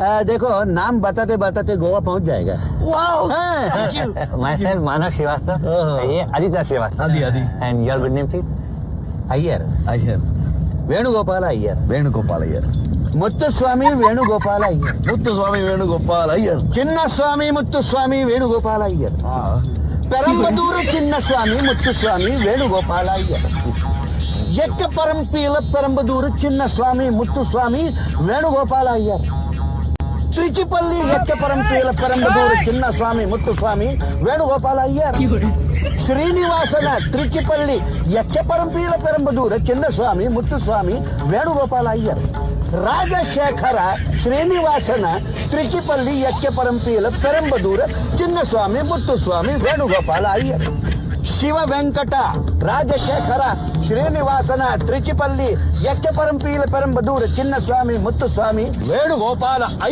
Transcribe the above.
देखो नाम बताते बताते गोवा पहुंच जाएगा। Wow! हाँ। Thank you. Myself Manav Srivastava. Oh. ये Aditya Srivastava. Adi. And your good name, please? Iyer, Ayer. Venugopal Iyer, Venugopal Ayer. Muthuswamy Venugopal Iyer, Muthuswamy Venugopal Ayer. Chinnaswamy Muthuswamy Venugopal Iyer, ಪೆರಂಬದೂರು Chinnaswamy Muthuswamy Venugopal Iyer, ಎಕ್ಕ ಪರಂಪೀಲ ಪೆರಂಬದೂರು ಚಿನ್ನಸ್ವಾಮಿ ಮುತ್ತುಸ್ವಾಮಿ ವೇಣುಗೋಪಾಲ ಅಯ್ಯರ್, ತ್ರಿಚಿಪಲ್ಲಿ ಎಕ್ಕ ಪರಂಪೀಲ ಪೆರಂಬದೂರು ಚಿನ್ನಸ್ವಾಮಿ ಮುತ್ತುಸ್ವಾಮಿ ವೇಣುಗೋಪಾಲ ಅಯ್ಯರ್, ಶ್ರೀನಿವಾಸನ ತ್ರಿಚಿಪಲ್ಲಿ ಎಕ್ಕೆ ಪರಂಪೀಲ ಪೆರಂಬದೂರು ಚಿನ್ನಸ್ವಾಮಿ ಮುತ್ತುಸ್ವಾಮಿ ವೇಣುಗೋಪಾಲ ಅಯ್ಯರ್, ರಾಜಶೇಖರ ಶ್ರೀನಿವಾಸನ ತ್ರಿಚಿಪಲ್ಲಿ ಎಕ್ಕೆ ಪರಂಪೀಲ ಪೆರಂಬದೂರ ಚಿನ್ನಸ್ವಾಮಿ ಮುತ್ತುಸ್ವಾಮಿ ವೇಣುಗೋಪಾಲ ಅಯ್ಯರ್, ಶಿವ ವೆಂಕಟ ರಾಜಶೇಖರ ಶ್ರೀನಿವಾಸನ ತ್ರಿಚಿಪಲ್ಲಿ ಎಕ್ಕೆ ಪರಂಪೀಲ ಪೆರಂಬದೂರ ಚಿನ್ನಸ್ವಾಮಿ ಮುತ್ತುಸ್ವಾಮಿ ವೇಣುಗೋಪಾಲ ಅಯ್ಯರ್.